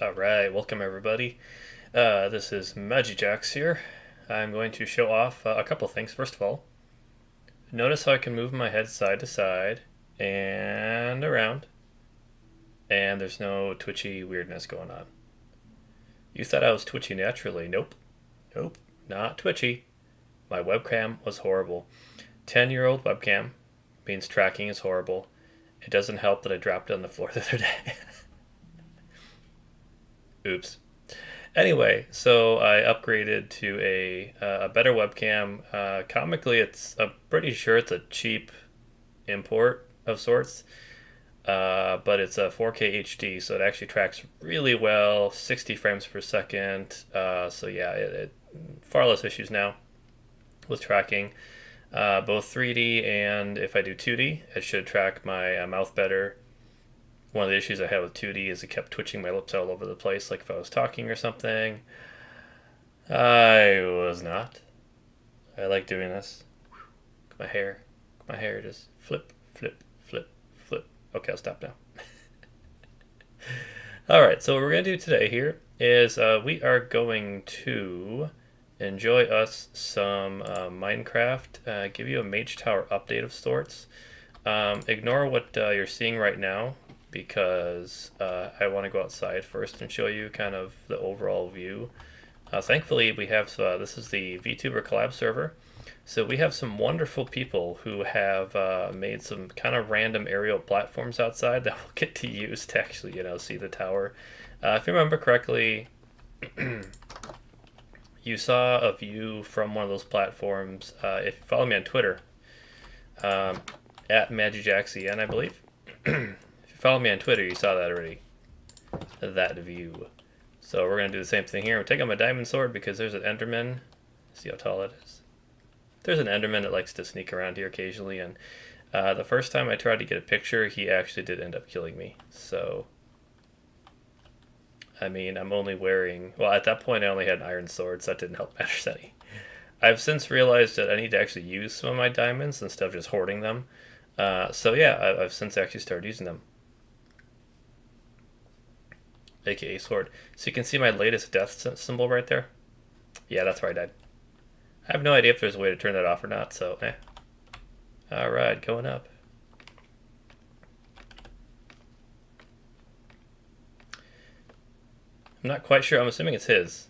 Alright, welcome everybody. This is Maji Jax here. I'm going to show off a couple things. First of all, notice how I can move my head side to side and around, and there's no twitchy weirdness going on. You thought I was twitchy naturally. Nope. Nope. Not twitchy. My webcam was horrible. 10-year-old webcam means tracking is horrible. It doesn't help that I dropped it on the floor the other day. Oops. Anyway, so I upgraded to a better webcam. Comically, I'm pretty sure it's a cheap import of sorts, but it's a 4K HD, so it actually tracks really well, 60 frames per second. So yeah, it far less issues now with tracking, both 3D and if I do 2D, it should track my mouth better. One of the issues I had with 2D is it kept twitching my lips all over the place, like if I was talking or something. I was not. I like doing this. My hair just flip, flip, flip, flip. Okay, I'll stop now. Alright, so what we're going to do today here is we are going to enjoy us some Minecraft, give you a Mage Tower update of sorts. Ignore what you're seeing right now, because I want to go outside first and show you kind of the overall view. Thankfully, we have, this is the Vtuber Collab Server, so we have some wonderful people who have made some kind of random aerial platforms outside that we'll get to use to actually, see the tower. If you remember correctly, you saw a view from one of those platforms. If you follow me on Twitter, at Maji Jax, I believe. Follow me on Twitter, you saw that already. That view. So we're going to do the same thing here. I'm taking my diamond sword because there's an enderman. See how tall it is? There's an enderman that likes to sneak around here occasionally, and the first time I tried to get a picture, he actually did end up killing me. So, I mean, I'm only wearing... Well, at that point I only had an iron sword, so that didn't help matters any. I've since realized that I need to actually use some of my diamonds instead of just hoarding them. So yeah, I've since actually started using them. AKA sword. So you can see my latest death symbol right there. Yeah, that's where I died. I have no idea if there's a way to turn that off or not, so Alright, going up. I'm not quite sure, I'm assuming it's his.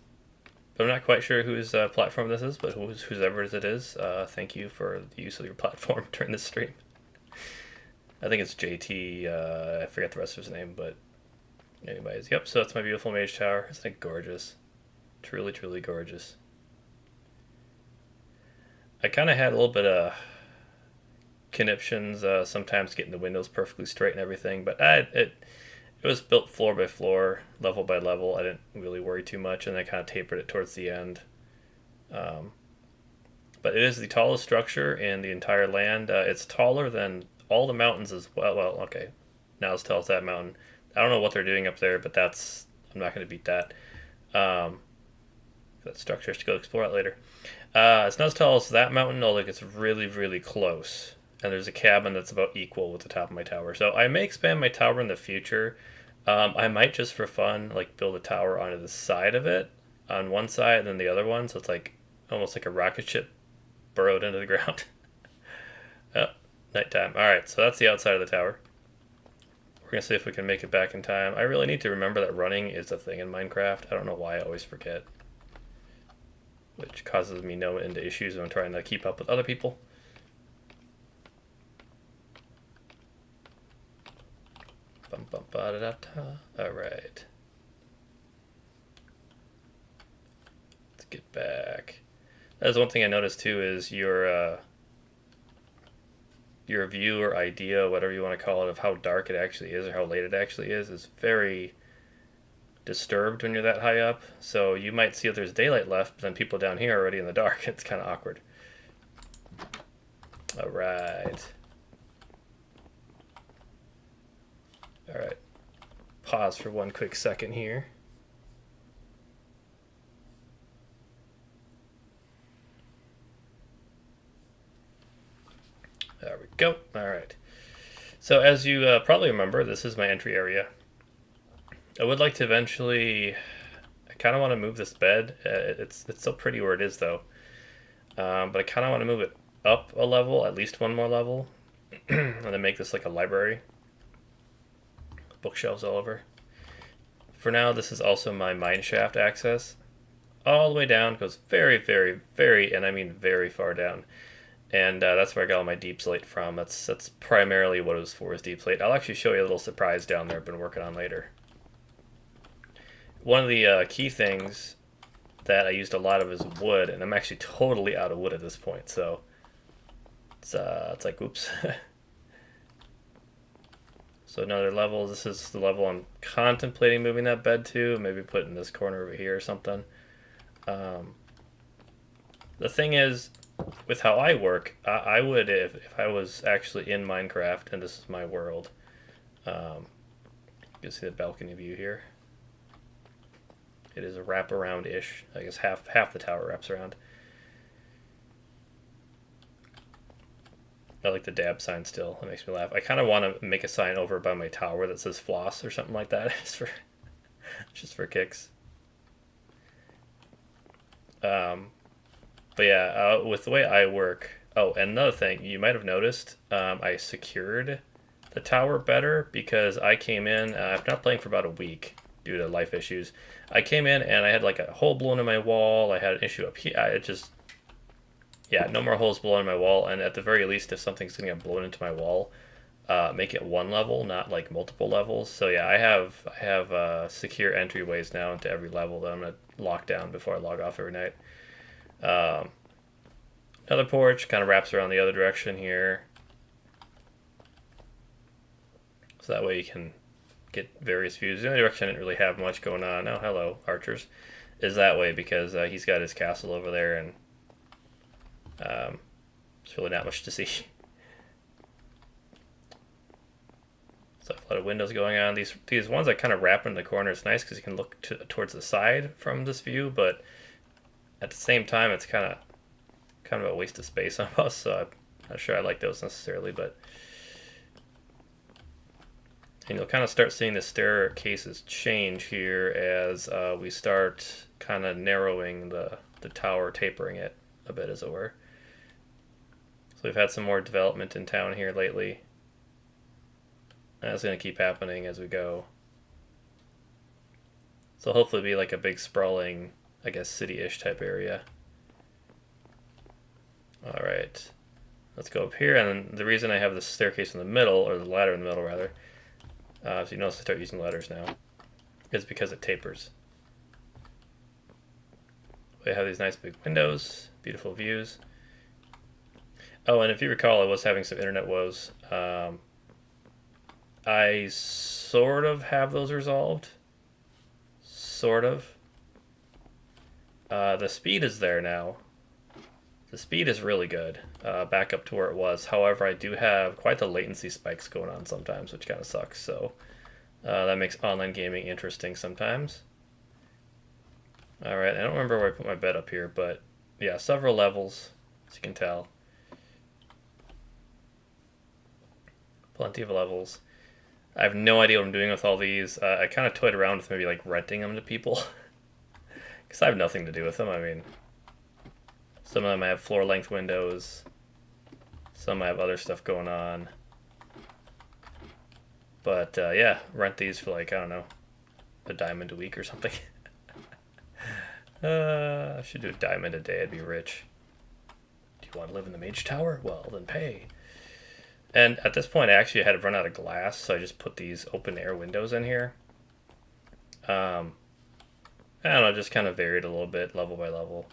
But I'm not quite sure whose platform this is, but whoever it is, thank you for the use of your platform during this stream. I think it's JT, I forget the rest of his name, but anyways, yep, so that's my beautiful Mage Tower. Isn't it gorgeous? Truly, truly gorgeous. I kind of had a little bit of conniptions sometimes getting the windows perfectly straight and everything, but it was built floor by floor, level by level. I didn't really worry too much, and I kind of tapered it towards the end. But it is the tallest structure in the entire land. It's taller than all the mountains as well. Well, okay, now as tall as that mountain. I don't know what they're doing up there, but I'm not going to beat that. That structure, to go explore it later. It's not as tall as that mountain, although it's really, really close. And there's a cabin that's about equal with the top of my tower. So I may expand my tower in the future. I might just for fun, like build a tower onto the side of it, on one side and then the other one. So it's like almost like a rocket ship burrowed into the ground. Oh, nighttime. Alright, so that's the outside of the tower. We're going to see if we can make it back in time. I really need to remember that running is a thing in Minecraft. I don't know why I always forget. Which causes me no end to issues when I'm trying to keep up with other people. Bum, bum, ba, da, da, da. Alright. Let's get back. That's one thing I noticed too, is your view or idea, whatever you want to call it, of how dark it actually is or how late it actually is very disturbed when you're that high up. So you might see if there's daylight left, but then people down here are already in the dark. It's kind of awkward. Alright. Alright. Pause for one quick second here. There we go. Alright. So as you probably remember, this is my entry area. I would like to eventually. I kind of want to move this bed. It's so pretty where it is though. But I kind of want to move it up a level, at least one more level, and then make this like a library. Bookshelves all over. For now, this is also my mine shaft access. All the way down, goes very, very, very, and I mean very far down. And that's where I got all my deep slate from. That's primarily what it was for, is deep slate. I'll actually show you a little surprise down there I've been working on later. One of the key things that I used a lot of is wood, and I'm actually totally out of wood at this point, so it's like, oops. So another level, this is the level I'm contemplating moving that bed to, maybe put in this corner over here or something. The thing is, with how I work, I would, if I was actually in Minecraft, and this is my world, you can see the balcony view here. It is a wraparound-ish. I guess half the tower wraps around. I like the dab sign still. It makes me laugh. I kind of want to make a sign over by my tower that says floss or something like that. just for kicks. But yeah, with the way I work. Oh, and another thing you might have noticed, I secured the tower better because I came in. I've not playing for about a week due to life issues. I came in and I had like a hole blown in my wall. I had an issue up here. It just, yeah, no more holes blown in my wall. And at the very least, if something's gonna get blown into my wall, make it one level, not like multiple levels. So yeah, I have secure entryways now into every level that I'm gonna lock down before I log off every night. Another porch kind of wraps around the other direction here, so that way you can get various views. The only direction I didn't really have much going on, oh hello archers, is that way because he's got his castle over there, and there's really not much to see. So a lot of windows going on. These ones that kind of wrap in the corner, it's nice because you can look towards the side from this view, but at the same time it's kind of a waste of space almost, so I'm not sure I like those necessarily, but and you'll kind of start seeing the staircases change here as we start kind of narrowing the tower, tapering it a bit, as it were. So we've had some more development in town here lately. And that's going to keep happening as we go. So hopefully be like a big sprawling, I guess, city-ish type area. Alright, let's go up here, and the reason I have the staircase in the middle, or the ladder in the middle rather, so you notice I start using ladders now, is because it tapers. We have these nice big windows, beautiful views. Oh, and if you recall, I was having some internet woes. I sort of have those resolved. Sort of. The speed is there now. The speed is really good, back up to where it was. However, I do have quite the latency spikes going on sometimes, which kind of sucks. So that makes online gaming interesting sometimes. Alright, I don't remember where I put my bed up here, but yeah, several levels, as you can tell. Plenty of levels. I have no idea what I'm doing with all these. I kind of toyed around with maybe like renting them to people, because I have nothing to do with them. I mean, some of them have floor length windows, some have other stuff going on. But yeah, rent these for like, I don't know, $1 a week or something. I should do $1 a day, I'd be rich. Do you want to live in the Mage Tower? Well, then pay. And at this point, I actually had to run out of glass, so I just put these open air windows in here. I don't know, just kind of varied a little bit, level by level.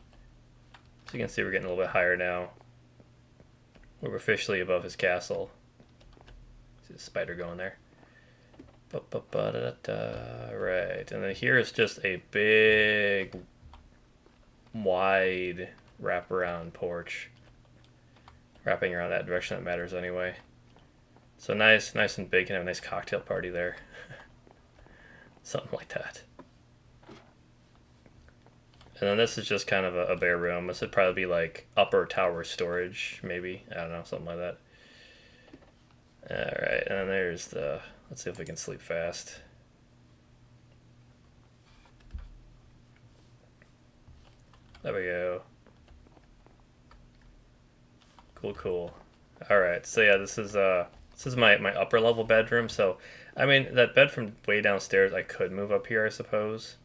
So you can see we're getting a little bit higher now. We're officially above his castle. See the spider going there. Right, and then here is just a big, wide wraparound porch. Wrapping around that direction that matters anyway. So nice and big, can have a nice cocktail party there. Something like that. And then this is just kind of a bare room. This would probably be like upper tower storage, maybe. I don't know, something like that. Alright, and then there's the... Let's see if we can sleep fast. There we go. Cool, cool. All right, so yeah, this is my upper level bedroom. So, I mean, that bed from way downstairs, I could move up here, I suppose.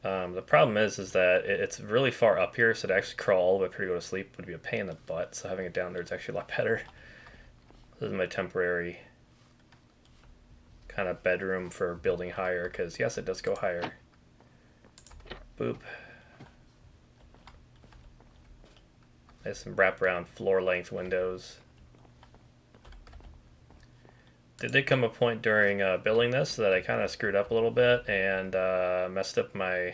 The problem is that it's really far up here, so to actually crawl all the way up here to go to sleep would be a pain in the butt. So having it down there is actually a lot better. This is my temporary kind of bedroom for building higher, because yes, it does go higher. Boop. There's some wraparound floor length windows. There did come a point during building this that I kind of screwed up a little bit and messed up my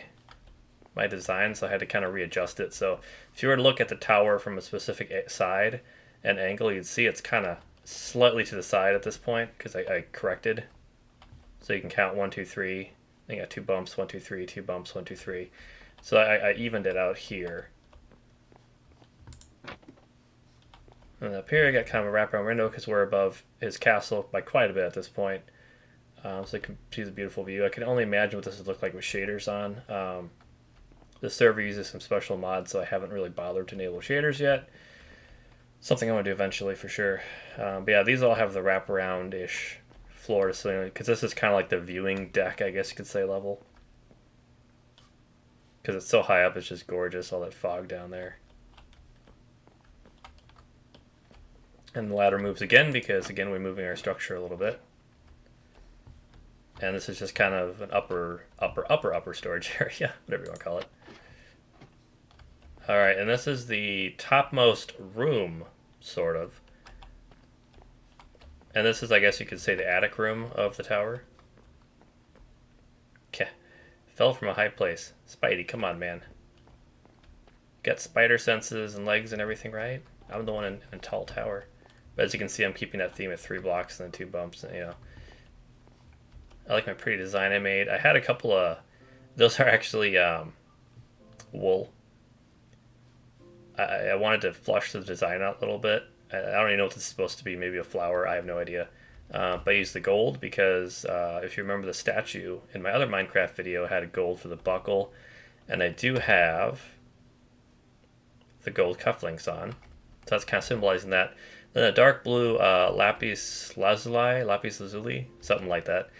design, so I had to kind of readjust it. So if you were to look at the tower from a specific side and angle, you'd see it's kind of slightly to the side at this point because I corrected. So you can count 1, 2, 3. I got 2 bumps, 1, 2, 3, 2 bumps, 1, 2, 3. So I evened it out here. And up here I got kind of a wraparound window because we're above his castle by quite a bit at this point. So you can see the beautiful view. I can only imagine what this would look like with shaders on. The server uses some special mods, so I haven't really bothered to enable shaders yet. Something I'm going to do eventually for sure. But yeah, these all have the wraparound-ish floor to ceiling, because this is kind of like the viewing deck, I guess you could say, level. Because it's so high up, it's just gorgeous, all that fog down there. And the ladder moves again because, again, we're moving our structure a little bit. And this is just kind of an upper storage area, whatever you want to call it. All right, and this is the topmost room, sort of. And this is, I guess you could say, the attic room of the tower. Okay. Fell from a high place. Spidey, come on, man. Got spider senses and legs and everything, right? I'm the one in a tall tower. But as you can see, I'm keeping that theme at 3 blocks and then 2 bumps. And, you know, I like my pretty design I made. I had a couple of... Those are actually wool. I wanted to flush the design out a little bit. I don't even know what this is supposed to be. Maybe a flower. I have no idea. But I used the gold because if you remember the statue in my other Minecraft video, I had gold for the buckle. And I do have the gold cufflinks on. So that's kind of symbolizing that. Then a dark blue lapis lazuli, something like that.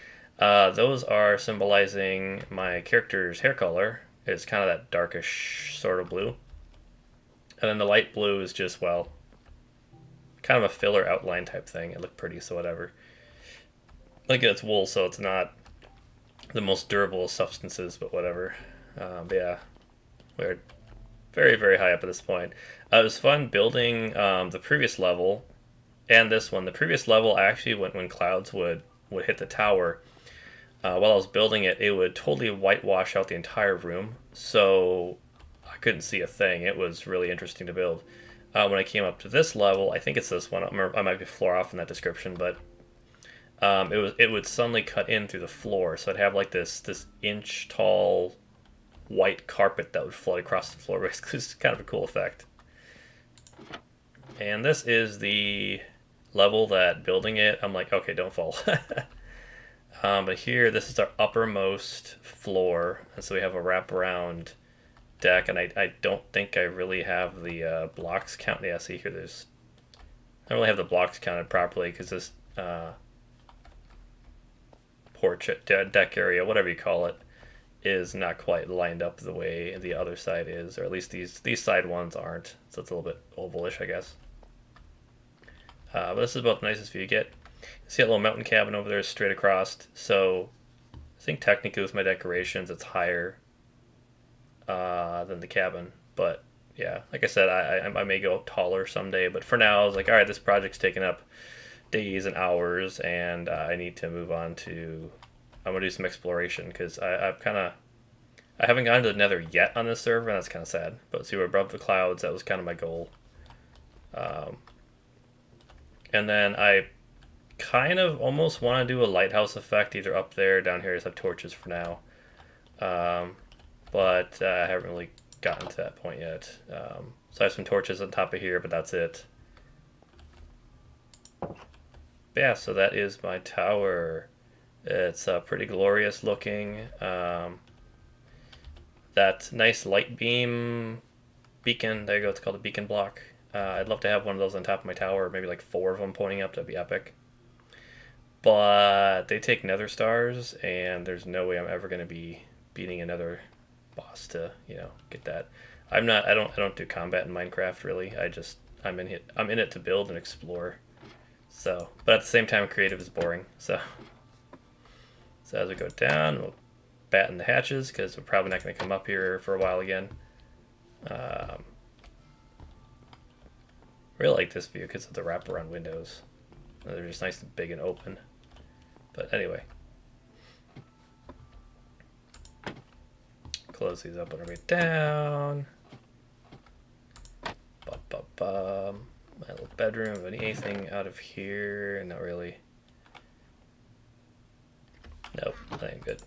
Those are symbolizing my character's hair color. It's kind of that darkish sort of blue. And then the light blue is just, well, kind of a filler outline type thing. It looked pretty, so whatever. Like it's wool, so it's not the most durable of substances, but whatever. But yeah, we're very, very high up at this point. It was fun building the previous level and this one. The previous level, actually, when clouds would hit the tower, while I was building it, it would totally whitewash out the entire room. So I couldn't see a thing. It was really interesting to build. When I came up to this level, I think it's this one. I might be far off in that description, but it would suddenly cut in through the floor. So I'd have like this inch tall white carpet that would flood across the floor. It's kind of a cool effect. And this is the level that building it, I'm like, okay, don't fall. But here, this is our uppermost floor. And so we have a wraparound deck, and I don't think I really have the blocks counted. Yeah, see here, I don't really have the blocks counted properly because this porch deck area, whatever you call it, is not quite lined up the way the other side is, or at least these side ones aren't. So it's a little bit ovalish, I guess. But this is about the nicest view you get. See that little mountain cabin over there is straight across. So I think technically with my decorations, it's higher than the cabin. But yeah, like I said, I may go taller someday. But for now, I was like, all right, this project's taking up days and hours, and I need to move on to... I'm going to do some exploration because I haven't gotten to the nether yet on this server, and that's kind of sad. But see, we're above the clouds. That was kind of my goal. And then I kind of almost want to do a lighthouse effect, either up there or down here. I just have torches for now. But I haven't really gotten to that point yet. So I have some torches on top of here, but that's it. But yeah, so that is my tower. It's pretty glorious looking. That nice light beam beacon. There you go. It's called a beacon block. I'd love to have one of those on top of my tower, or maybe like 4 of them pointing up. That'd be epic. But they take nether stars, and there's no way I'm ever going to be beating another boss to, you know, get that. I'm not. I don't do combat in Minecraft really. I'm in it. I'm in it to build and explore. So, but at the same time, creative is boring. So as we go down, we'll batten the hatches because we're probably not going to come up here for a while again. Really like this view because of the wraparound windows. They're just nice and big and open. But anyway, close these up on our way down. My little bedroom. Anything out of here? Not really. Nope, that ain't good.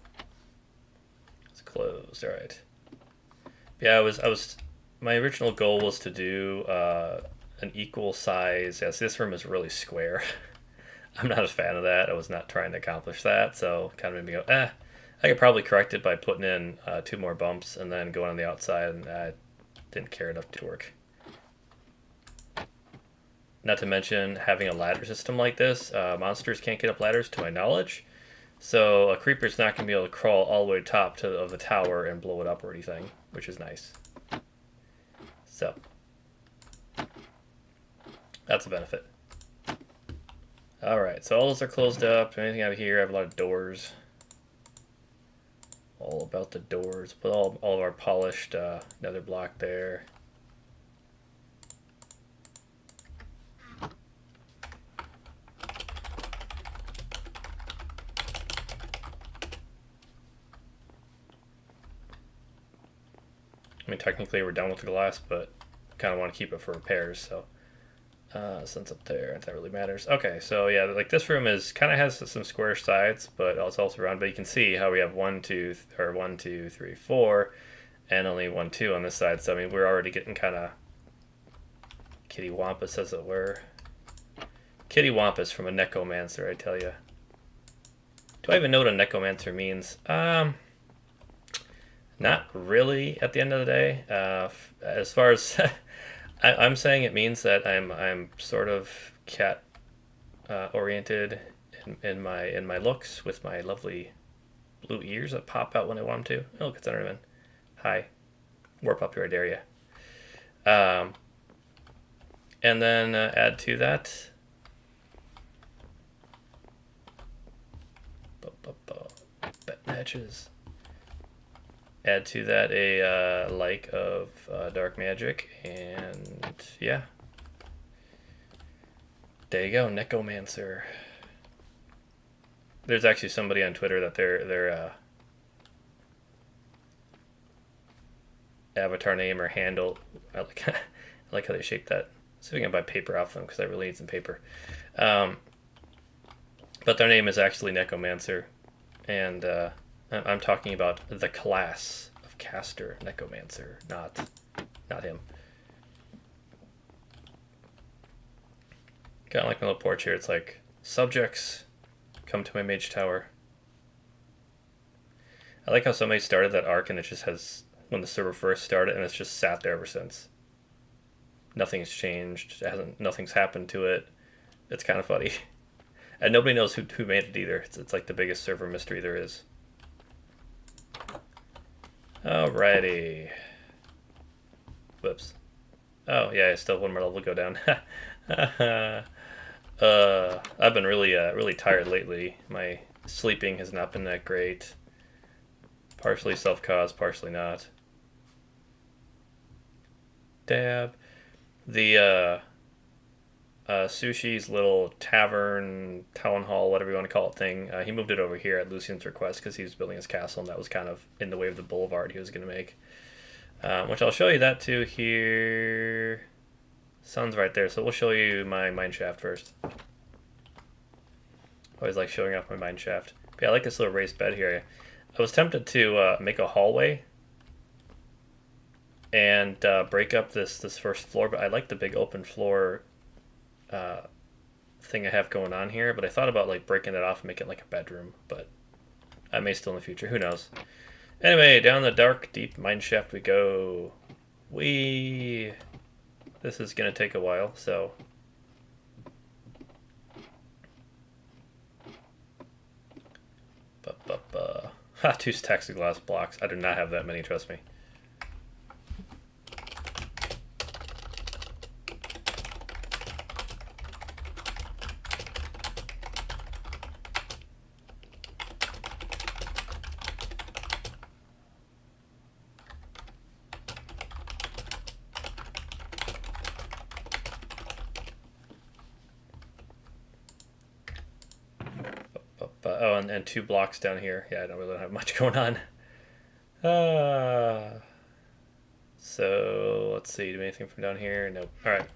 It's closed. All right. Yeah, my original goal was to do an equal size. Yes, this room is really square. I'm not a fan of that. I was not trying to accomplish that, so kind of made me go, I could probably correct it by putting in 2 more bumps and then going on the outside, and I didn't care enough to work. Not to mention having a ladder system like this, monsters can't get up ladders to my knowledge, so a creeper's not going to be able to crawl all the way to the top of the tower and blow it up or anything, which is nice. So that's a benefit. Alright, so all those are closed up. Anything out of here? I have a lot of doors. All about the doors. Put all of our polished nether block there. I mean, technically we're done with the glass, but kind of want to keep it for repairs, so since up there, that really matters. Okay, so yeah, like this room kind of has some square sides, but it's also round. But you can see how we have 1, 2, 3, 4, and only 1, 2 on this side. So I mean, we're already getting kind of kitty wampus, as it were. Kitty wampus from a necromancer, I tell you. Do I even know what a necromancer means? Not really. At the end of the day, as far as I'm saying, it means that I'm sort of cat oriented in my looks, with my lovely blue ears that pop out when I want them to. Oh, look, it's Enderman. Hi, warp up to our area. And then add to that. Bet matches. Add to that a like of dark magic, and yeah, there you go, necromancer. There's actually somebody on Twitter that their avatar name or handle, I like how they shaped that. See if we can buy paper off them because I really need some paper. But their name is actually necromancer, and I'm talking about the class of caster necromancer, not him. Kind of like my little porch here. It's like, subjects, come to my Mage Tower. I like how somebody started that arc and it just has, when the server first started, and it's just sat there ever since. Nothing's changed. Nothing's happened to it. It's kind of funny. And nobody knows who made it either. It's like the biggest server mystery there is. Alrighty. Whoops. Oh yeah, I still have 1 more level to go down. I've been really tired lately. My sleeping has not been that great. Partially self-caused, partially not. Dab. The Sushi's little tavern, town hall, whatever you want to call it thing, he moved it over here at Lucian's request because he was building his castle, and that was kind of in the way of the boulevard he was going to make. Which I'll show you that too here. Sun's right there, so we'll show you my mine shaft first. Always like showing off my mine shaft. But yeah, I like this little raised bed here. I was tempted to make a hallway and break up this first floor, but I like the big open floor thing I have going on here, but I thought about like breaking it off and make it like a bedroom, but I may still in the future, who knows. Anyway, down the dark, deep mine shaft we go. This is going to take a while, so... Ha, 2 stacks of glass blocks. I do not have that many, trust me. Oh, and 2 blocks down here. Yeah, I don't really have much going on. So, let's see. Do anything from down here? Nope. Alright.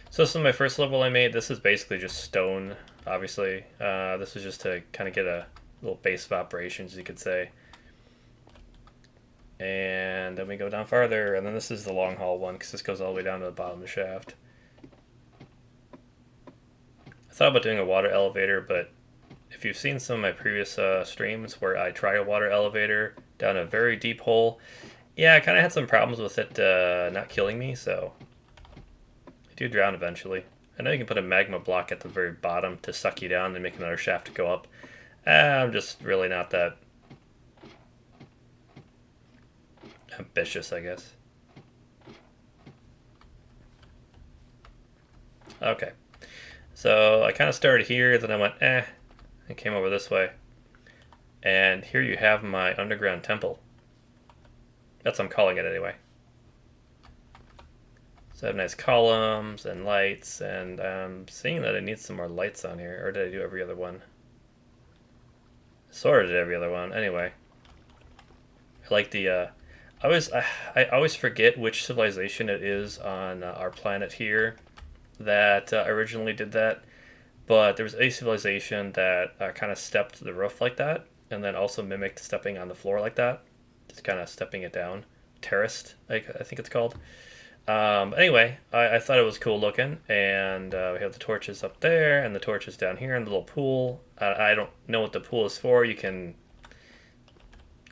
So this is my first level I made. This is basically just stone, obviously. This was just to kind of get a little base of operations, you could say. And then we go down farther, and then this is the long haul one, because this goes all the way down to the bottom of the shaft. I thought about doing a water elevator, but if you've seen some of my previous streams where I try a water elevator down a very deep hole, yeah, I kind of had some problems with it not killing me, so I do drown eventually. I know you can put a magma block at the very bottom to suck you down and make another shaft to go up. I'm just really not that ambitious, I guess. Okay. So I kind of started here, then I went, and came over this way. And here you have my underground temple. That's what I'm calling it anyway. So I have nice columns and lights, and I'm seeing that I need some more lights on here. Or did I do every other one? Sort of did every other one. Anyway. I like the... I always forget which civilization it is on our planet here that originally did that. But there was a civilization that kind of stepped the roof like that, and then also mimicked stepping on the floor like that. Just kind of stepping it down. Terraced, I think it's called. Anyway, I thought it was cool looking, and we have the torches up there, and the torches down here, and the little pool. I don't know what the pool is for. You can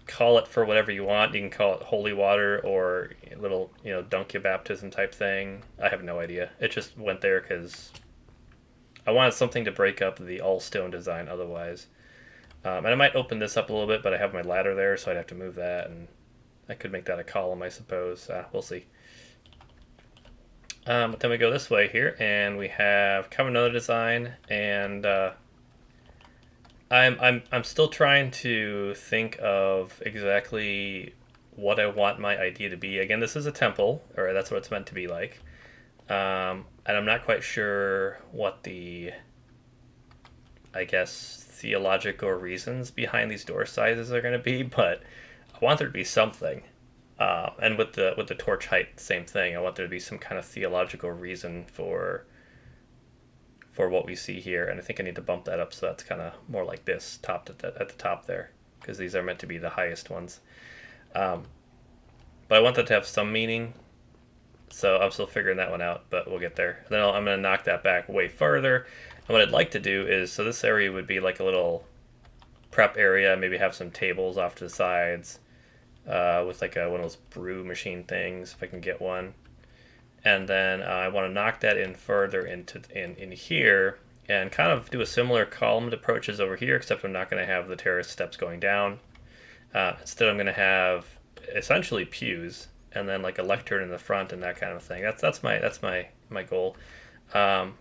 call it for whatever you want. You can call it holy water or a little, dunk your baptism type thing. I have no idea. It just went there because I wanted something to break up the all stone design otherwise. And I might open this up a little bit, but I have my ladder there, so I'd have to move that, and I could make that a column, I suppose. We'll see. But then we go this way here, and we have kind of another design, and I'm still trying to think of exactly what I want my idea to be. Again, this is a temple, or that's what it's meant to be like. And I'm not quite sure what the, I guess, theological reasons behind these door sizes are going to be, but I want there to be something. And with the torch height, same thing. I want there to be some kind of theological reason for what we see here, and I think I need to bump that up so that's kind of more like this, topped at the top there, because these are meant to be the highest ones. But I want that to have some meaning, so I'm still figuring that one out, but we'll get there. And then I'm going to knock that back way further, and what I'd like to do is, so this area would be like a little prep area, maybe have some tables off to the sides, with like one of those brew machine things, if I can get one. And then I want to knock that in further in here, and kind of do a similar columned approach as over here, except I'm not going to have the terrace steps going down. Instead, I'm going to have essentially pews, and then like a lectern in the front and that kind of thing. That's my goal. I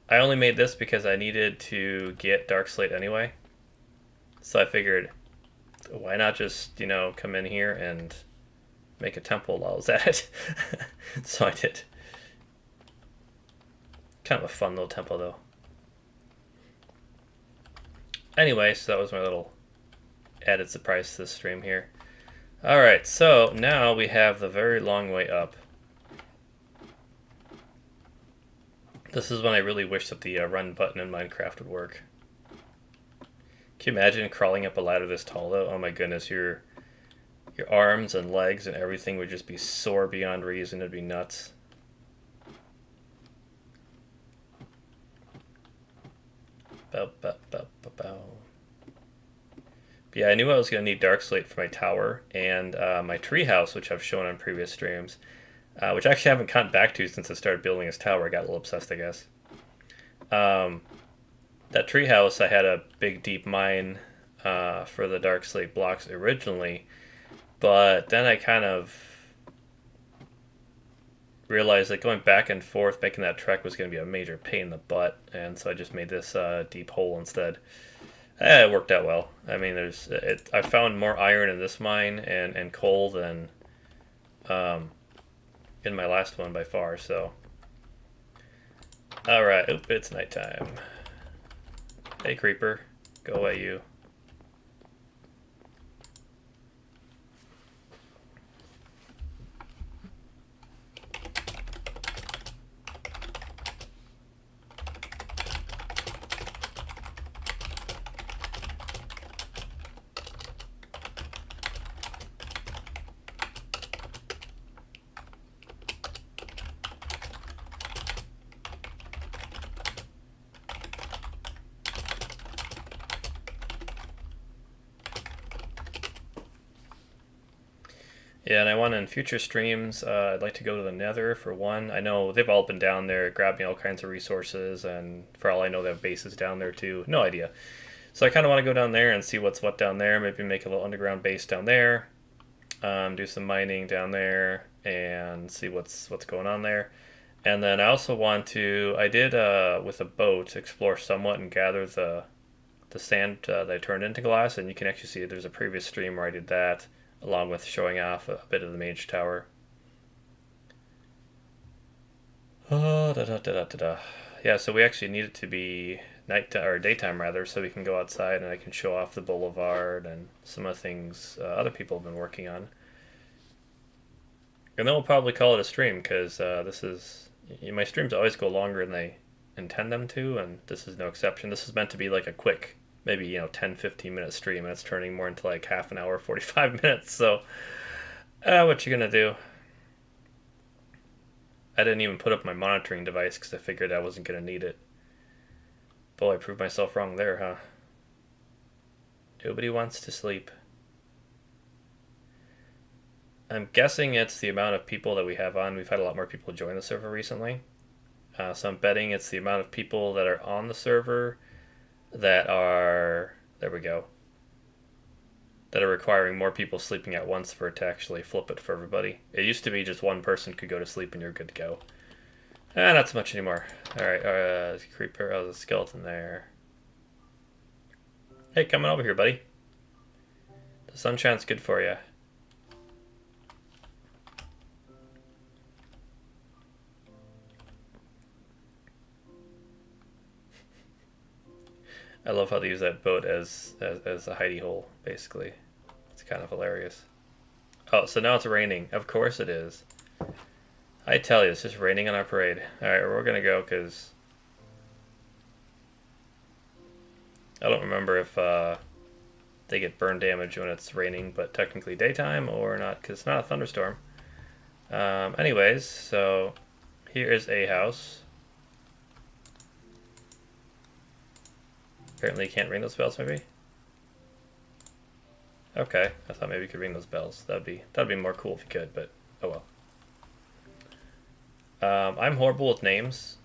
only made this because I needed to get dark slate anyway, so I figured, why not just come in here and make a temple while I was at it. So I did. Kind of a fun little temple though. Anyway, so that was my little added surprise to the stream here. Alright, so now we have the very long way up. This is when I really wish that the run button in Minecraft would work. Can you imagine crawling up a ladder this tall though? Oh my goodness, your arms and legs and everything would just be sore beyond reason. It'd be nuts. Bow, bow, bow, bow, bow. But yeah, I knew I was going to need dark slate for my tower and my treehouse, which I've shown on previous streams. which I actually haven't gotten back to since I started building his tower. I got a little obsessed, I guess. That treehouse, I had a big deep mine for the dark slate blocks originally, but then I kind of realized that going back and forth making that trek was going to be a major pain in the butt, and so I just made this deep hole instead. It worked out well. I mean, I found more iron in this mine and coal than in my last one by far. So, all right, oop, it's nighttime. Hey, creeper, go away, you. Yeah, and I want in future streams, I'd like to go to the Nether for one. I know they've all been down there grabbing all kinds of resources, and for all I know, they have bases down there too. No idea. So I kind of want to go down there and see what's what down there. Maybe make a little underground base down there, do some mining down there, and see what's going on there. And then I also want to. I did with a boat explore somewhat and gather the sand that I turned into glass, and you can actually see there's a previous stream where I did that, along with showing off a bit of the Mage Tower. Oh, da, da, da, da, da. Yeah, so we actually need it to be night or daytime rather, so we can go outside and I can show off the boulevard and some of the things other people have been working on. And then we'll probably call it a stream because my streams always go longer than they intend them to, and this is no exception. This is meant to be like a quick, maybe 10-15 minute stream, and it's turning more into like half an hour, 45 minutes. So what you gonna do? I didn't even put up my monitoring device because I figured I wasn't gonna need it. Boy, I proved myself wrong there, huh? Nobody wants to sleep. I'm guessing it's the amount of people that we have on. We've had a lot more people join the server recently, so I'm betting it's the amount of people that are on the server that are, there we go, that are requiring more people sleeping at once for it to actually flip it for everybody. It used to be just one person could go to sleep and you're good to go. Not so much anymore. Alright, creeper, oh, there's a skeleton there. Hey, coming over here, buddy. The sunshine's good for you. I love how they use that boat as a hidey hole, basically. It's kind of hilarious. Oh, so now it's raining. Of course it is. I tell you, it's just raining on our parade. Alright, we're gonna go because I don't remember if they get burn damage when it's raining, but technically daytime or not, because it's not a thunderstorm. Anyways, so here is a house. Apparently you can't ring those bells, maybe? Okay, I thought maybe you could ring those bells. That'd be more cool if you could, but oh well. I'm horrible with names.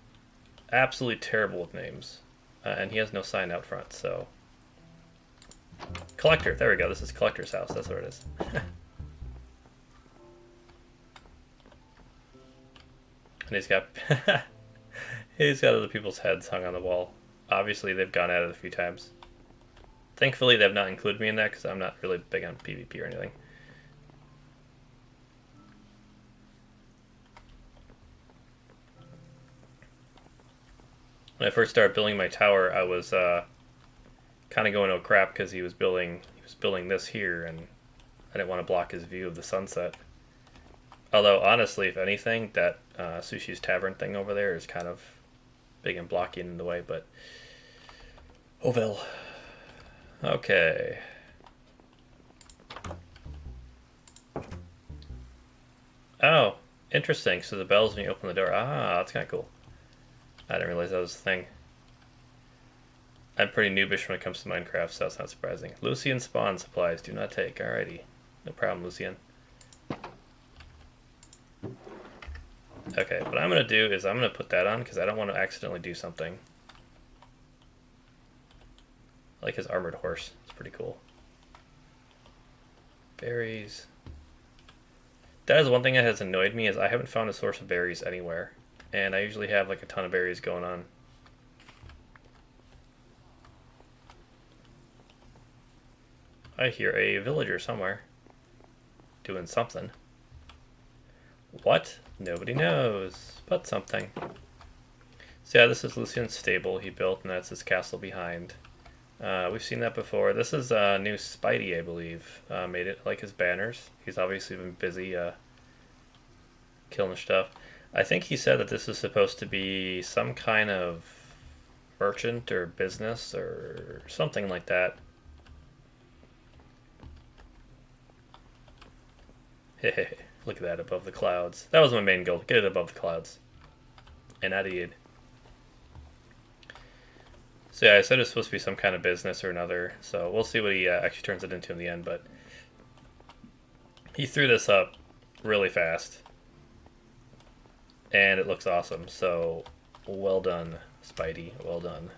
Absolutely terrible with names. And he has no sign out front, so... Collector, there we go. This is Collector's house, that's what it is. And he's got other people's heads hung on the wall. Obviously, they've gone at it a few times. Thankfully, they've not included me in that because I'm not really big on PvP or anything. When I first started building my tower, I was kind of going oh crap because he was building this here, and I didn't want to block his view of the sunset. Although honestly, if anything, that Sushi's Tavern thing over there is kind of big and blocking in the way, but oh well. Okay. Oh, interesting. So the bells when you open the door. Ah, that's kind of cool. I didn't realize that was a thing. I'm pretty noobish when it comes to Minecraft, so that's not surprising. Lucian spawn supplies do not take. Alrighty. No problem, Lucian. Okay, what I'm going to do is I'm going to put that on because I don't want to accidentally do something. I like his armored horse. It's pretty cool. Berries. That is one thing that has annoyed me is I haven't found a source of berries anywhere. And I usually have like a ton of berries going on. I hear a villager somewhere doing something. What? Nobody knows, but something. So yeah, this is Lucian's stable he built, and that's his castle behind. We've seen that before. This is new Spidey, I believe. Made it like his banners. He's obviously been busy killing stuff. I think he said that this is supposed to be some kind of merchant or business or something like that. Look at that above the clouds. That was my main goal, get it above the clouds. And I did. So yeah, I said it's supposed to be some kind of business or another, so we'll see what he actually turns it into in the end, but he threw this up really fast. And it looks awesome, so well done, Spidey, well done.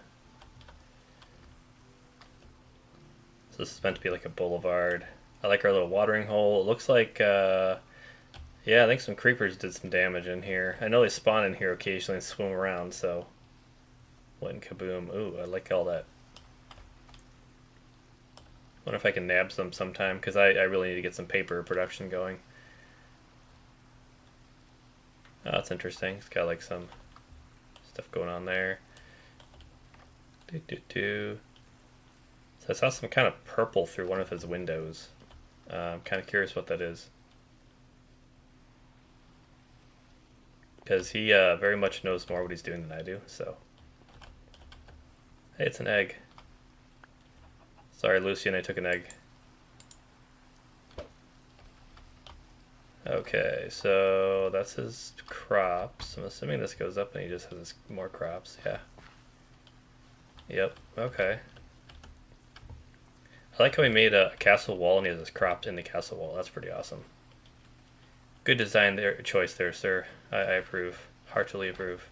So this is meant to be like a boulevard. I like our little watering hole. It looks like, yeah, I think some creepers did some damage in here. I know they spawn in here occasionally and swim around, so... When kaboom. Ooh, I like all that. Wonder if I can nab some sometime, because I really need to get some paper production going. Oh, that's interesting. It's got like some stuff going on there. So I saw some kind of purple through one of his windows. I'm kind of curious what that is. Because he very much knows more what he's doing than I do, so... Hey, it's an egg. Sorry, Lucian, I took an egg. Okay, so that's his crops. I'm assuming this goes up and he just has more crops. Yeah. Yep, okay. I like how he made a castle wall and he has his crops in the castle wall. That's pretty awesome. Good design there, choice there, sir. I approve. Heartily approve.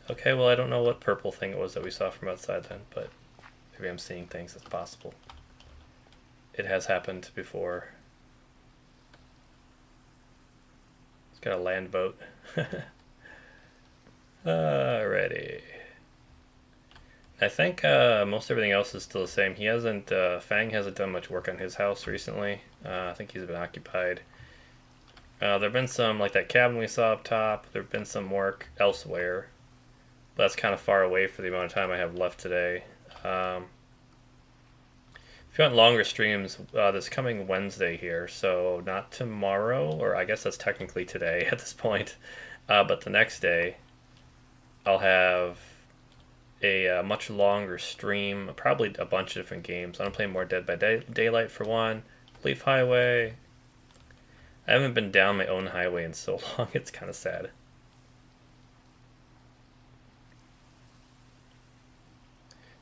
Okay, well, I don't know what purple thing it was that we saw from outside then, but maybe I'm seeing things that's possible. It has happened before. It's got a land boat. Alrighty. I think most everything else is still the same. He hasn't, Fang hasn't done much work on his house recently. I think he's been occupied. There have been some, like that cabin we saw up top, there have been some work elsewhere. But that's kind of far away for the amount of time I have left today. If you want longer streams, this coming Wednesday here, so not tomorrow, or I guess that's technically today at this point, but the next day, I'll have a much longer stream, probably a bunch of different games. I'm playing more Dead by Daylight for one, Leaf Highway. I haven't been down my own highway in so long, it's kind of sad.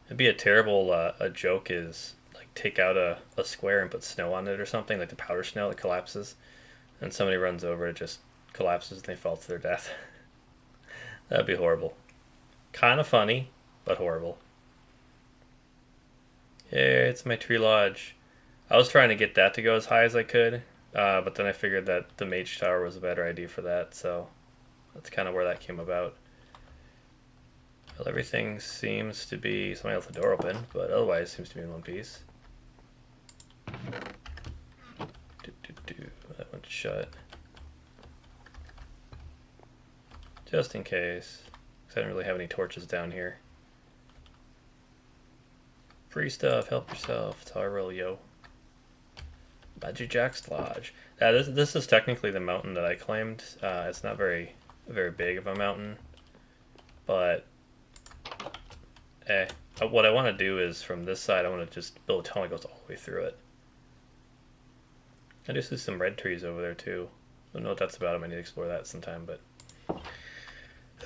It'd be a terrible a joke is like take out a square and put snow on it or something, like the powder snow that collapses, and somebody runs over it, just collapses and they fall to their death. That'd be horrible. Kind of funny, but horrible. Yeah, it's my tree lodge. I was trying to get that to go as high as I could, but then I figured that the Mage Tower was a better idea for that, so that's kind of where that came about. Well, everything seems to be... Somebody left the door open, but otherwise seems to be in one piece. That one's shut. Just in case. Because I don't really have any torches down here. Free stuff, help yourself. It's how I roll, yo. Maji Jax Lodge. This is technically the mountain that I claimed. It's not very big of a mountain. But... what I want to do is from this side I want to just build a tunnel that goes all the way through it. I do see some red trees over there too. I don't know what that's about. I might need to explore that sometime, but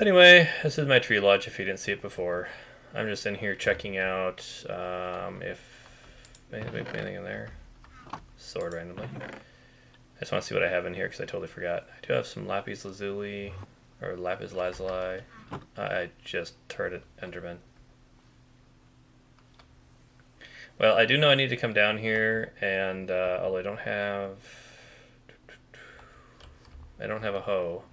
anyway, this is my tree lodge if you didn't see it before. I'm just in here checking out if anything in there. Sword randomly. I just want to see what I have in here because I totally forgot. I do have some lapis lazuli, or lapis lazuli. I just heard it, Enderman. Well, I do know I need to come down here, and although I don't have a hoe.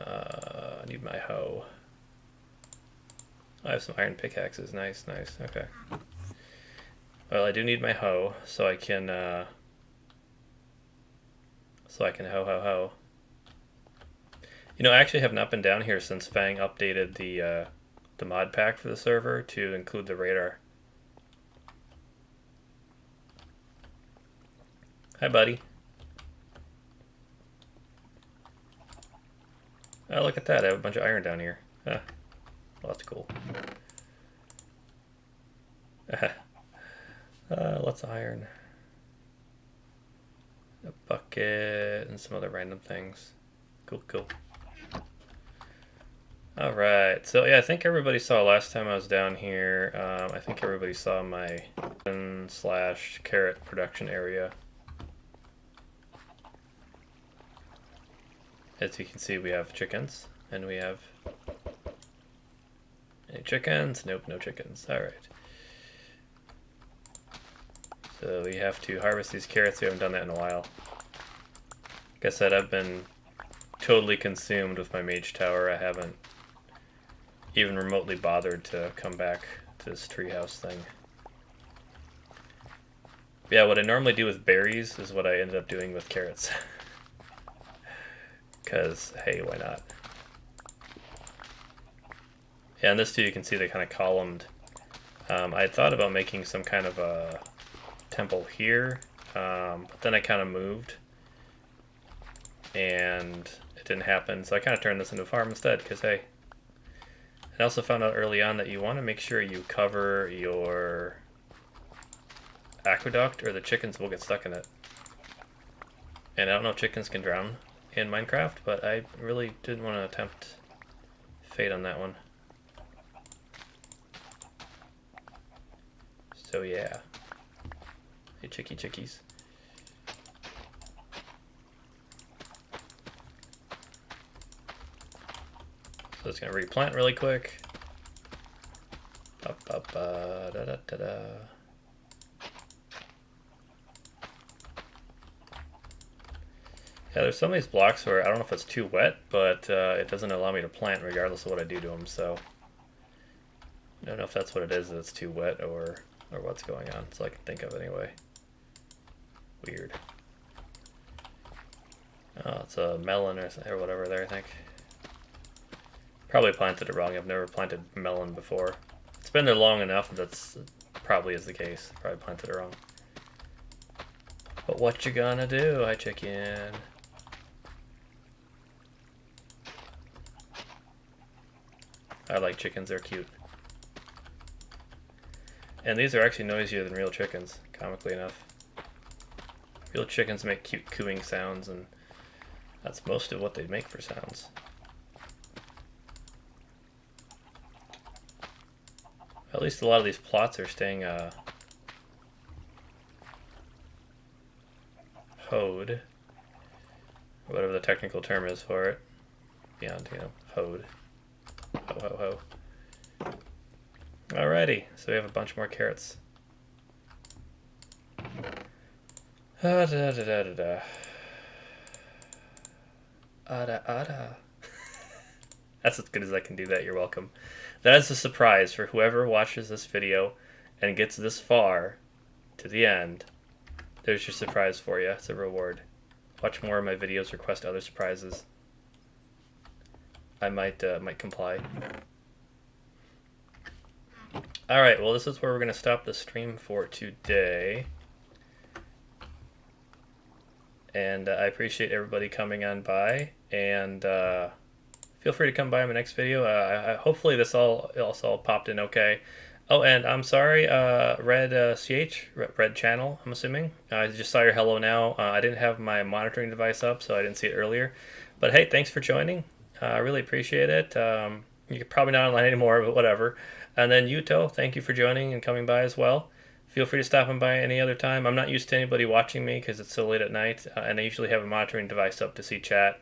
I need my hoe. I have some iron pickaxes. Nice, nice. Okay. Well, I do need my hoe, so I can hoe. You know, I actually have not been down here since Fang updated the mod pack for the server to include the radar. Hi, buddy. Oh, look at that. I have a bunch of iron down here. Huh. Well, that's cool. Lots of iron. A bucket and some other random things. Cool, cool. Alright, so yeah, I think everybody saw last time I was down here. I think everybody saw my / carrot production area. As you can see, we have chickens, and we have... Any chickens? Nope, no chickens. Alright. So we have to harvest these carrots. We haven't done that in a while. Like I said, I've been totally consumed with my Mage Tower. I haven't even remotely bothered to come back to this treehouse thing. Yeah, what I normally do with berries is what I ended up doing with carrots. Because, hey, why not? Yeah, and this too, you can see they kind of columned. I had thought about making some kind of a temple here, but then I kind of moved, and it didn't happen, so I kind of turned this into a farm instead, because, hey. I also found out early on that you want to make sure you cover your aqueduct, or the chickens will get stuck in it. And I don't know if chickens can drown in Minecraft, but I really didn't want to attempt fate on that one. So yeah. Hey, chickies. So it's gonna replant really quick. Da-da-da-da. Yeah, there's some of these blocks where I don't know if it's too wet, but it doesn't allow me to plant regardless of what I do to them, so I don't know if that's what it is, that it's too wet or what's going on, so I can think of it anyway. Weird. Oh, it's a melon or whatever there, I think. Probably planted it wrong. I've never planted melon before. It's been there long enough that's probably is the case. Probably planted it wrong. But what you gonna do? Hi, chicken. I like chickens. They're cute. And these are actually noisier than real chickens, comically enough. Real chickens make cute cooing sounds, and that's most of what they make for sounds. At least a lot of these plots are staying hoed, or whatever the technical term is for it. Beyond, you know, hoed. Ho. Alrighty, so we have a bunch more carrots. Ada. That's as good as I can do that, you're welcome. That is a surprise for whoever watches this video and gets this far to the end. There's your surprise for you. It's a reward. Watch more of my videos, request other surprises. I might comply. Alright, well this is where we're going to stop the stream for today. And I appreciate everybody coming on by, and feel free to come by my next video. Hopefully this also popped in okay. Oh, and I'm sorry, Red Channel, I'm assuming. I just saw your hello now. I didn't have my monitoring device up, so I didn't see it earlier. But hey, thanks for joining. I really appreciate it. You're probably not online anymore, but whatever. And then Yuto, thank you for joining and coming by as well. Feel free to stop in by any other time. I'm not used to anybody watching me because it's so late at night, and I usually have a monitoring device up to see chat.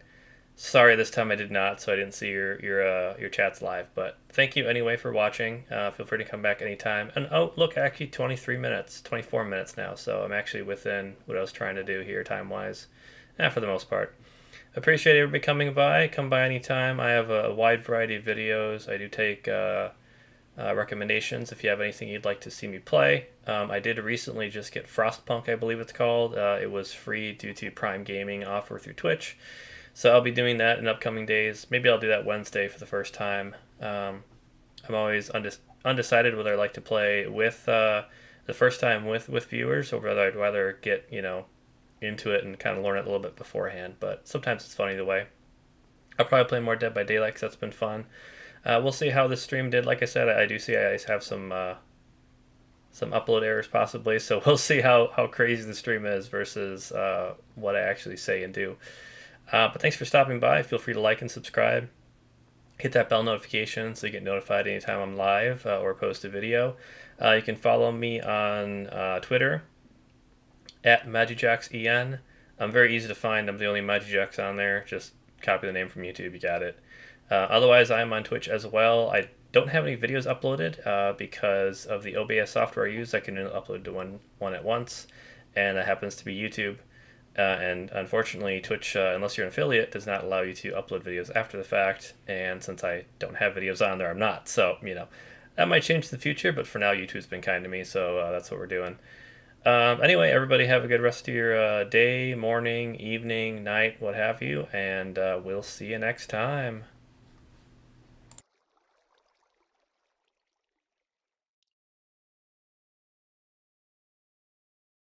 Sorry, this time I did not, so I didn't see your chats live. But thank you anyway for watching. Feel free to come back anytime. And oh, look, actually 23 minutes, 24 minutes now. So I'm actually within what I was trying to do here time wise, for the most part. Appreciate everybody coming by. Come by anytime. I have a wide variety of videos. I do take recommendations if you have anything you'd like to see me play. I did recently just get Frostpunk, I believe it's called. It was free due to Prime Gaming offer through Twitch. So I'll be doing that in upcoming days. Maybe I'll do that Wednesday for the first time. I'm always undecided whether I like to play with the first time with viewers or whether I'd rather get into it and kind of learn it a little bit beforehand. But sometimes it's fun either way. I'll probably play more Dead by Daylight because that's been fun. We'll see how this stream did. Like I said, I do see I have some upload errors possibly, so we'll see how crazy the stream is versus what I actually say and do. But thanks for stopping by. Feel free to like and subscribe. Hit that bell notification so you get notified anytime I'm live or post a video. You can follow me on Twitter at Maji Jax EN. I'm very easy to find. I'm the only Maji Jax on there. Just copy the name from YouTube. You got it. Otherwise, I'm on Twitch as well. I don't have any videos uploaded because of the OBS software I use. I can only upload to one at once, and that happens to be YouTube. And unfortunately, Twitch, unless you're an affiliate, does not allow you to upload videos after the fact. And since I don't have videos on there, I'm not. So, that might change in the future, but for now, YouTube's been kind to me, so that's what we're doing. Anyway, everybody have a good rest of your day, morning, evening, night, what have you, and we'll see you next time.